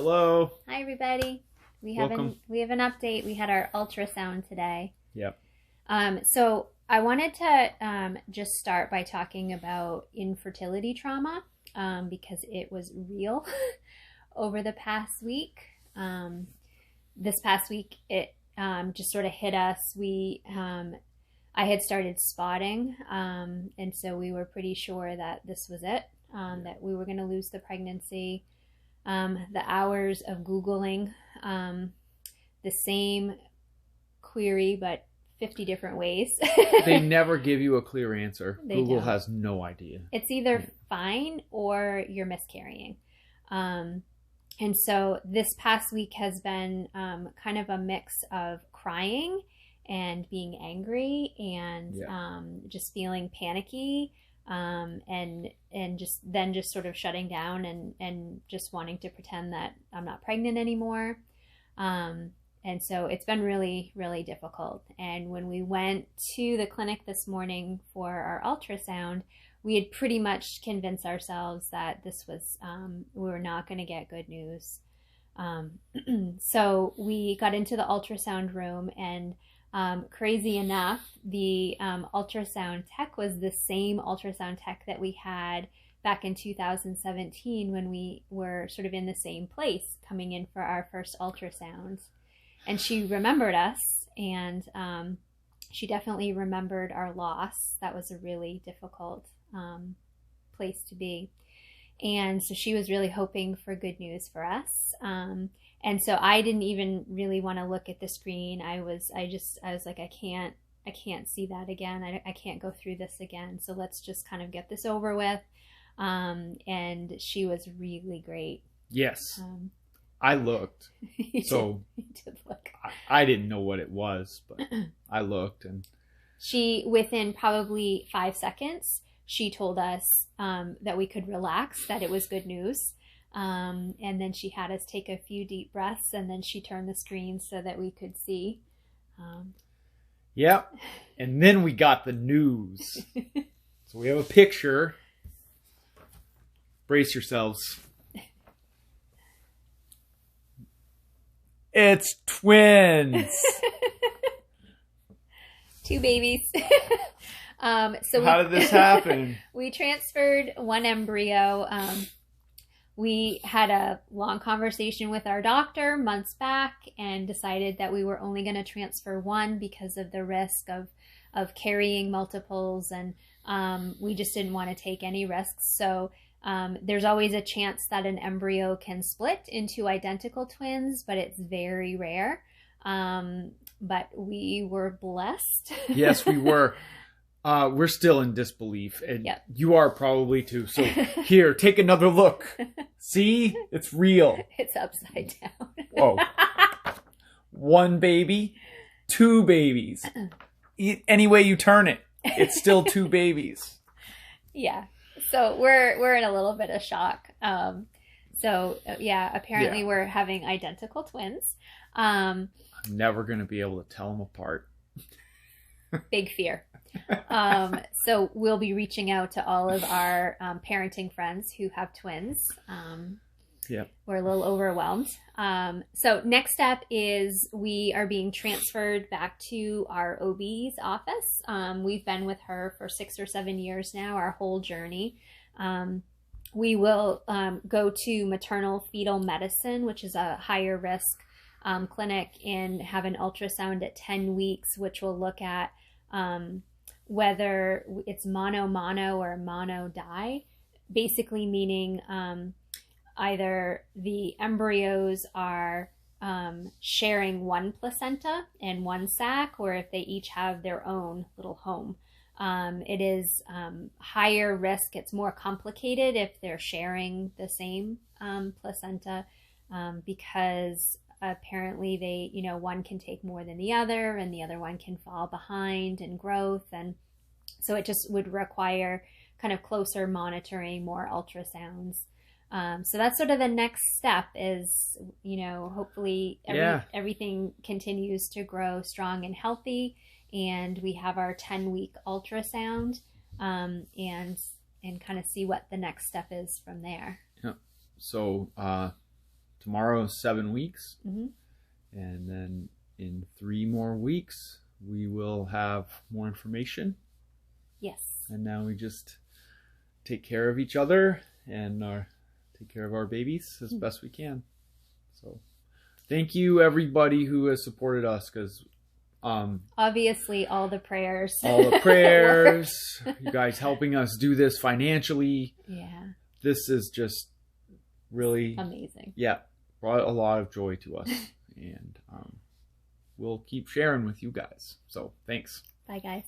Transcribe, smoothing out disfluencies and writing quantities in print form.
Hello. Hi, everybody. Welcome. We have an update. We had our ultrasound today. Yep. So I wanted to just start by talking about infertility trauma because it was real over the past week. This past week, it just sort of hit us. I had started spotting, and so we were pretty sure that this was it, that we were going to lose the pregnancy. The hours of Googling the same query, but 50 different ways. They never give you a clear answer. They Google don't. has no idea. It's either fine or you're miscarrying. And so this past week has been kind of a mix of crying and being angry and just feeling panicky. And just sort of shutting down and just wanting to pretend that I'm not pregnant anymore. And so it's been really, really difficult. And when we went to the clinic this morning for our ultrasound, we had pretty much convinced ourselves that this was, we were not going to get good news. So we got into the ultrasound room and crazy enough, the ultrasound tech was the same ultrasound tech that we had back in 2017 when we were sort of in the same place coming in for our first ultrasound. And she remembered us, and she definitely remembered our loss. That was a really difficult place to be. And so she was really hoping for good news for us. And so I didn't even really want to look at the screen. I was like, I can't see that again. I can't go through this again. So let's just kind of get this over with. And she was really great. Yes. I looked. You did look. I didn't know what it was, but I looked, and she, within probably 5 seconds, she told us that we could relax, that it was good news. And then she had us take a few deep breaths, and then she turned the screen so that we could see. Yep. And then we got the news. So we have a picture. Brace yourselves. It's twins. 2 babies. So how did this happen? We transferred one embryo. We had a long conversation with our doctor months back and decided that we were only going to transfer one because of the risk of carrying multiples, and we just didn't want to take any risks. So there's always a chance that an embryo can split into identical twins, but it's very rare. But we were blessed. Yes, we were. We're still in disbelief, and Yep. You are probably too. So here, take another look. See? It's real. It's upside down. Whoa. 1 baby, 2 babies. Any way you turn it, it's still 2 babies. Yeah. So we're in a little bit of shock. Apparently we're having identical twins. I'm never going to be able to tell them apart. Big fear. So we'll be reaching out to all of our parenting friends who have twins. Yep. We're a little overwhelmed. So next step is we are being transferred back to our OB's office. We've been with her for 6 or 7 years now, our whole journey. We will go to maternal fetal medicine, which is a higher risk clinic, and have an ultrasound at 10 weeks, which will look at whether it's mono or mono-di, basically meaning either the embryos are sharing one placenta and one sac, or if they each have their own little home. It is higher risk. It's more complicated if they're sharing the same placenta because apparently they, one can take more than the other and the other one can fall behind in growth. And so it just would require kind of closer monitoring, more ultrasounds. So that's sort of the next step is, hopefully everything continues to grow strong and healthy. And we have our 10-week ultrasound and kind of see what the next step is from there. Yeah. So tomorrow is 7 weeks. Mm-hmm. And then in 3 more weeks, we will have more information. Yes. And now we just take care of each other and take care of our babies as best we can. So thank you, everybody who has supported us, because obviously all the prayers, you guys helping us do this financially. Yeah. This is just really amazing. Yeah, brought a lot of joy to us. And we'll keep sharing with you guys. So thanks. Bye, guys.